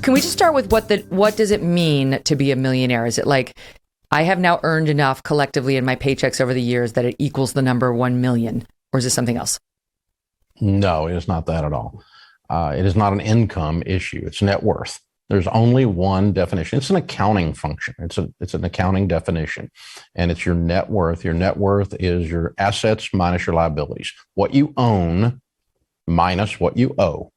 Can we just start with what does it mean to be a millionaire? Is it like I have now earned enough collectively in my paychecks over the years that it equals the number 1 million, or is it something else? No, it is not that at all. It is not an income issue. It's net worth. There's only one definition. It's an accounting function. It's an accounting definition, and it's your net worth. Your net worth is your assets minus your liabilities. What you own minus what you owe.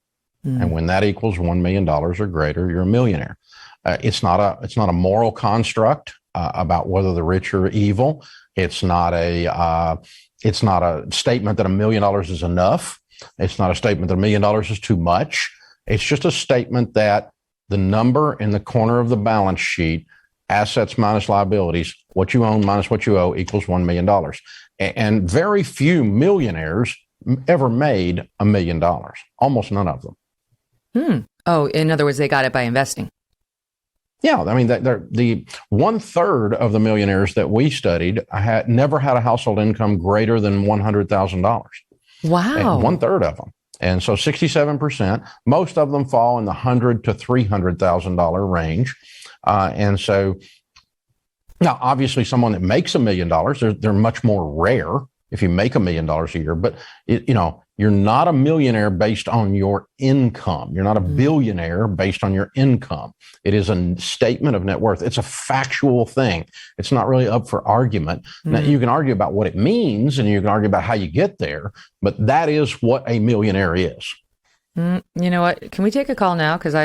And when that equals $1 million or greater, you're a millionaire. It's not a moral construct about whether the rich are evil. It's not a statement that $1 million is enough. It's not a statement that $1 million is too much. It's just a statement that the number in the corner of the balance sheet, assets minus liabilities, what you own minus what you owe equals $1 million. And very few millionaires ever made $1 million. Almost none of them. Oh, in other words, they got it by investing. Yeah, I mean, the 1/3 of the millionaires that we studied never had a household income greater than $100,000. Wow. 1/3 of them. And so 67%, most of them fall in the $100,000 to $300,000 range. And so now, obviously, someone that makes $1 million, they're much more rare if you make $1 million a year. But, you're not a millionaire based on your income. You're not a billionaire based on your income. It is a statement of net worth. It's a factual thing. It's not really up for argument. Now, you can argue about what it means and you can argue about how you get there, but that is what a millionaire is. You know what? Can we take a call now? Because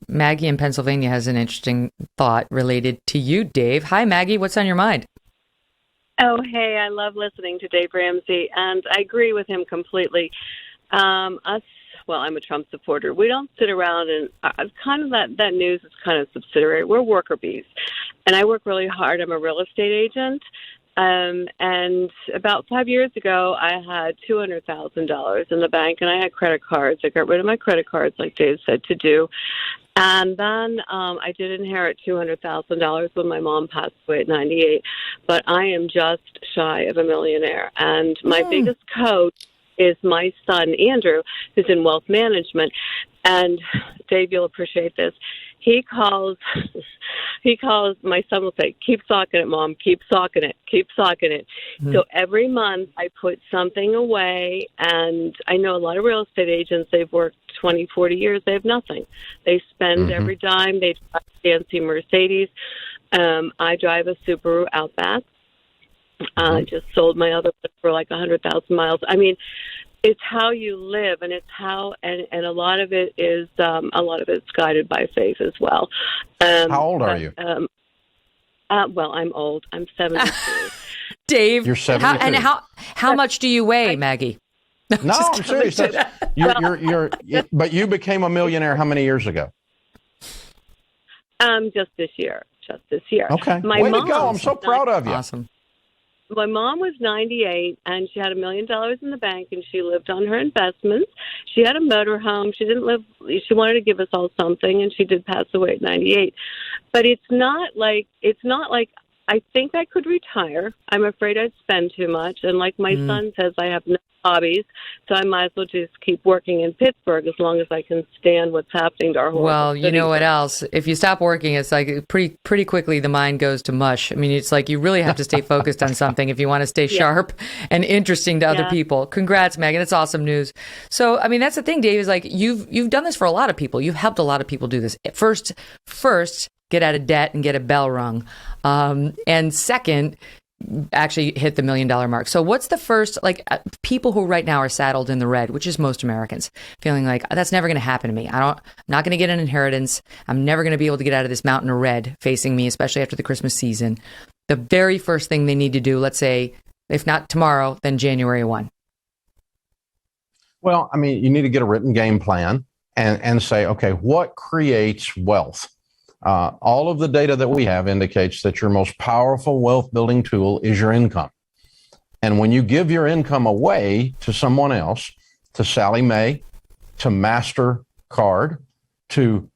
Maggie in Pennsylvania has an interesting thought related to you, Dave. Hi, Maggie. What's on your mind? Oh, hey, I love listening to Dave Ramsey, and I agree with him completely. I'm a Trump supporter. We don't sit around and that news is kind of subsidiary. We're worker bees, and I work really hard. I'm a real estate agent, and about 5 years ago, I had $200,000 in the bank, and I had credit cards. I got rid of my credit cards, like Dave said to do. And then I did inherit $200,000 when my mom passed away at 98. But I am just shy of a millionaire. And my biggest coach is my son, Andrew, who's in wealth management. And Dave, you'll appreciate this. He calls, my son will say, keep socking it, Mom, keep socking it. So every month I put something away, and I know a lot of real estate agents, they've worked 20, 40 years, they have nothing. They spend every dime, they drive a fancy Mercedes. I drive a Subaru Outback. I just sold my other one for like 100,000 miles. I mean, it's how you live, and it's how, and a lot of it is, it's guided by faith as well. How old are you? I'm old. I'm 72. Dave, you're 72. How much do you weigh, Maggie? No, I'm serious. But you became a millionaire how many years ago? Just this year. Okay. Way to go. I'm so proud of you. Awesome. My mom was 98, and she had $1 million in the bank, and she lived on her investments. She had a motorhome. She wanted to give us all something, and she did pass away at 98. But it's not like I think I could retire. I'm afraid I'd spend too much. And like my son says, I have no hobbies, so I might as well just keep working in Pittsburgh as long as I can stand what's happening to our horrible Well, you city. know what else? If you stop working, it's like pretty quickly the mind goes to mush. I mean, it's like you really have to stay focused on something if you want to stay sharp and interesting to other people. Congrats, Megan. It's awesome news. So, I mean, that's the thing, Dave, is like you've done this for a lot of people. You've helped a lot of people do this. First, get out of debt and get a bell rung. And second, actually hit the $1 million mark. So what's the first, people who right now are saddled in the red, which is most Americans, feeling like that's never going to happen to me. I'm not going to get an inheritance. I'm never going to be able to get out of this mountain of red facing me, especially after the Christmas season. The very first thing they need to do, let's say, if not tomorrow, then January 1. Well, I mean, you need to get a written game plan and say, okay, what creates wealth? All of the data that we have indicates that your most powerful wealth building tool is your income. And when you give your income away to someone else, to Sally Mae, to MasterCard, to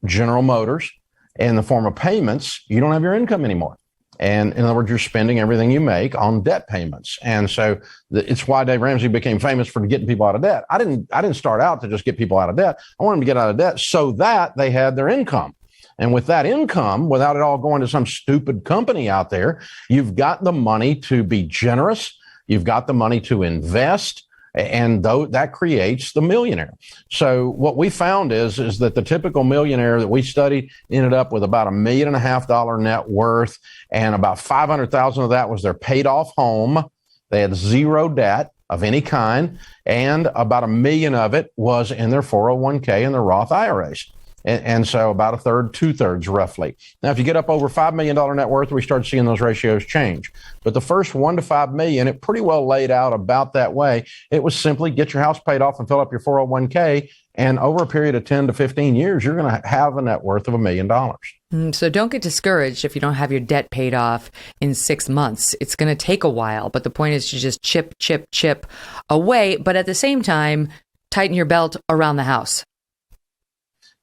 General Motors, in the form of payments, you don't have your income anymore. And in other words, you're spending everything you make on debt payments. And so it's why Dave Ramsey became famous for getting people out of debt. I didn't start out to just get people out of debt. I wanted them to get out of debt so that they had their income. And with that income, without it all going to some stupid company out there, you've got the money to be generous. You've got the money to invest. And that creates the millionaire. So what we found is that the typical millionaire that we studied ended up with about $1.5 million net worth, and about 500,000 of that was their paid off home. They had zero debt of any kind, and about $1 million of it was in their 401k and their Roth IRAs. And so about a third, 2/3 roughly. Now, if you get up over $5 million net worth, we start seeing those ratios change. But the first 1 to 5 million, it pretty well laid out about that way. It was simply get your house paid off and fill up your 401k. And over a period of 10 to 15 years, you're going to have a net worth of $1 million. So don't get discouraged if you don't have your debt paid off in 6 months. It's going to take a while. But the point is to just chip away. But at the same time, tighten your belt around the house.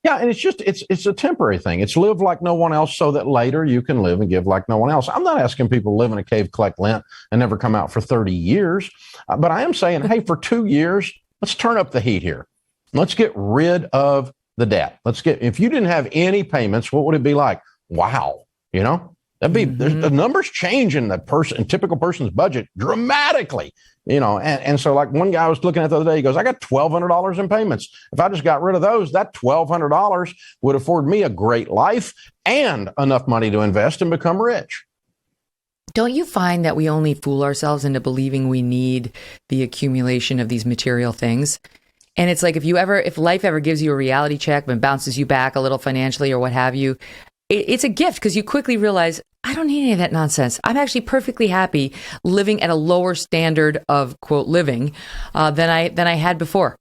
Yeah, and it's a temporary thing. It's live like no one else so that later you can live and give like no one else. I'm not asking people to live in a cave, collect lint, and never come out for 30 years. But I am saying, hey, for 2 years, let's turn up the heat here. Let's get rid of the debt. If you didn't have any payments, what would it be like? Wow. That'd be, the numbers change in typical person's budget dramatically, and so like one guy I was looking at the other day, he goes, I got $1,200 in payments. If I just got rid of those, that $1,200 would afford me a great life and enough money to invest and become rich. Don't you find that we only fool ourselves into believing we need the accumulation of these material things? And it's like, if life ever gives you a reality check and bounces you back a little financially or what have you, it's a gift because you quickly realize, I don't need any of that nonsense. I'm actually perfectly happy living at a lower standard of, quote, living than I had before.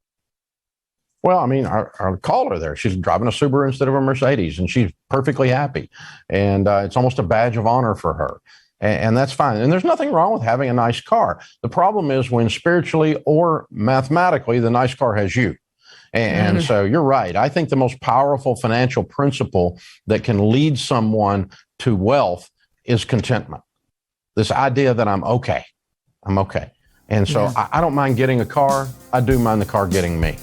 Well, I mean, our caller there, she's driving a Subaru instead of a Mercedes, and she's perfectly happy. And it's almost a badge of honor for her. And that's fine. And there's nothing wrong with having a nice car. The problem is when spiritually or mathematically, the nice car has you. And so you're right. I think the most powerful financial principle that can lead someone to wealth is contentment. This idea that I'm okay. And so I don't mind getting a car. I do mind the car getting me.